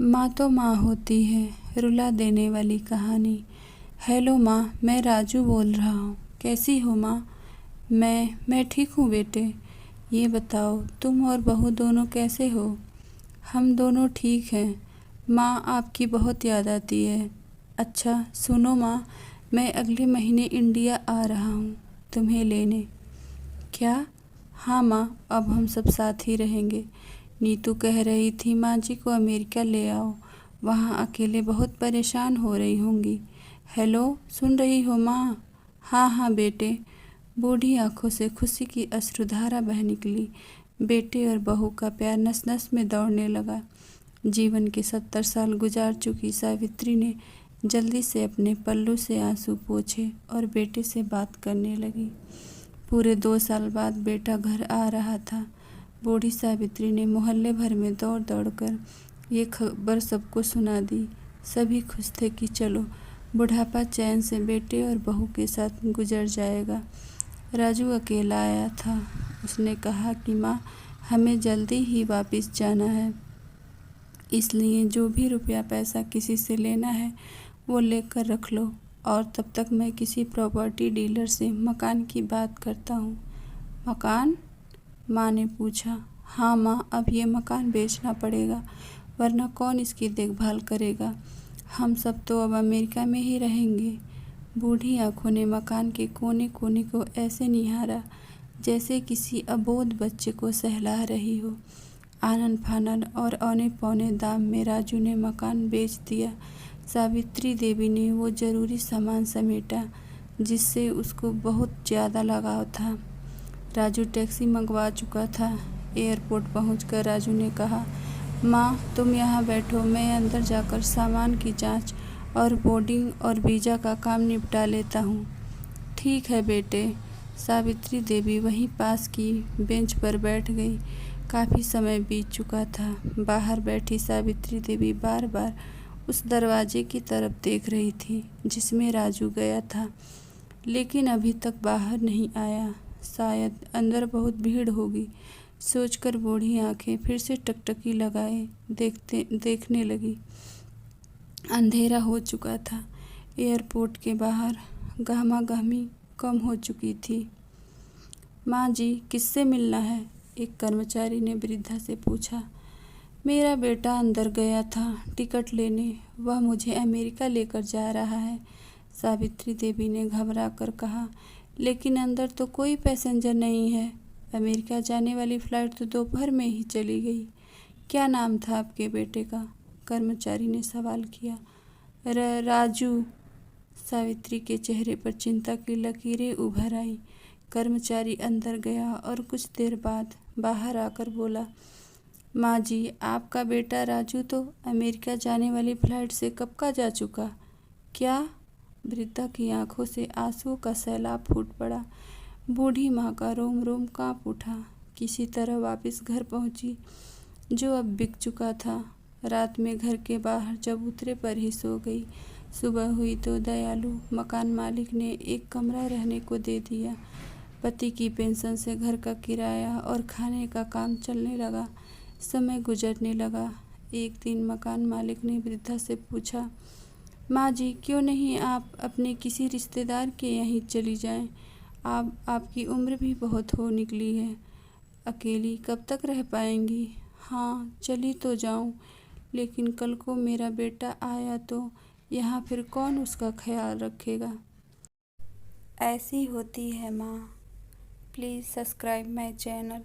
माँ तो माँ होती है, रुला देने वाली कहानी। हेलो माँ, मैं राजू बोल रहा हूँ। कैसी हो माँ? मैं ठीक हूँ बेटे। ये बताओ तुम और बहू दोनों कैसे हो? हम दोनों ठीक हैं। माँ, आपकी बहुत याद आती है। अच्छा सुनो माँ, मैं अगले महीने इंडिया आ रहा हूँ तुम्हें लेने। क्या? हाँ माँ, अब हम सब साथ ही रहेंगे। नीतू कह रही थी माँ जी को अमेरिका ले आओ, वहाँ अकेले बहुत परेशान हो रही होंगी। हेलो, सुन रही हो माँ? हाँ हाँ बेटे। बूढ़ी आंखों से खुशी की अश्रुधारा बह निकली। बेटे और बहू का प्यार नस नस में दौड़ने लगा। जीवन के 70 साल गुजार चुकी सावित्री ने जल्दी से अपने पल्लू से आंसू पोंछे और बेटे से बात करने लगी। पूरे 2 साल बाद बेटा घर आ रहा था। बूढ़ी सावित्री ने मोहल्ले भर में दौड़ दौड़ कर ये खबर सबको सुना दी। सभी खुश थे कि चलो बुढ़ापा चैन से बेटे और बहू के साथ गुजर जाएगा। राजू अकेला आया था। उसने कहा कि माँ, हमें जल्दी ही वापस जाना है, इसलिए जो भी रुपया पैसा किसी से लेना है वो लेकर रख लो, और तब तक मैं किसी प्रॉपर्टी डीलर से मकान की बात करता हूँ। मकान? माँ ने पूछा। हाँ माँ, अब ये मकान बेचना पड़ेगा, वरना कौन इसकी देखभाल करेगा। हम सब तो अब अमेरिका में ही रहेंगे। बूढ़ी आंखों ने मकान के कोने कोने को ऐसे निहारा जैसे किसी अबोध बच्चे को सहला रही हो। आनन फानन और औने पौने दाम में राजू ने मकान बेच दिया। सावित्री देवी ने वो जरूरी सामान समेटा जिससे उसको बहुत ज़्यादा लगाव था। राजू टैक्सी मंगवा चुका था। एयरपोर्ट पहुंचकर राजू ने कहा, माँ तुम यहाँ बैठो, मैं अंदर जाकर सामान की जांच और बोर्डिंग और वीज़ा का काम निपटा लेता हूँ। ठीक है बेटे। सावित्री देवी वहीं पास की बेंच पर बैठ गई। काफ़ी समय बीत चुका था। बाहर बैठी सावित्री देवी बार बार उस दरवाजे की तरफ देख रही थी जिसमें राजू गया था, लेकिन अभी तक बाहर नहीं आया। शायद अंदर बहुत भीड़ होगी, सोचकर बूढ़ी आंखें फिर से टकटकी लगाए देखने लगी। अंधेरा हो चुका था। एयरपोर्ट के बाहर गहमागहमी कम हो चुकी थी। माँ जी, किससे मिलना है? एक कर्मचारी ने वृद्धा से पूछा। मेरा बेटा अंदर गया था टिकट लेने, वह मुझे अमेरिका लेकर जा रहा है, सावित्री देवी ने घबरा कर कहा। लेकिन अंदर तो कोई पैसेंजर नहीं है। अमेरिका जाने वाली फ़्लाइट तो दोपहर में ही चली गई। क्या नाम था आपके बेटे का? कर्मचारी ने सवाल किया। राजू। सावित्री के चेहरे पर चिंता की लकीरें उभर आई। कर्मचारी अंदर गया और कुछ देर बाद बाहर आकर बोला, माँ जी, आपका बेटा राजू तो अमेरिका जाने वाली फ़्लाइट से कब का जा चुका। क्या? वृद्धा की आंखों से आंसुओं का सैलाब फूट पड़ा। बूढ़ी माँ का रोम रोम कांप उठा। किसी तरह वापस घर पहुंची, जो अब बिक चुका था। रात में घर के बाहर चबूतरे पर ही सो गई। सुबह हुई तो दयालु मकान मालिक ने एक कमरा रहने को दे दिया। पति की पेंशन से घर का किराया और खाने का काम चलने लगा। समय गुजरने लगा। एक दिन मकान मालिक ने वृद्धा से पूछा, माँ जी, क्यों नहीं आप अपने किसी रिश्तेदार के यहीं चली जाएं? आपकी उम्र भी बहुत हो निकली है। अकेली कब तक रह पाएंगी? हाँ, चली तो जाऊं, लेकिन कल को मेरा बेटा आया तो यहाँ फिर कौन उसका ख्याल रखेगा? ऐसी होती है माँ। Please subscribe my channel.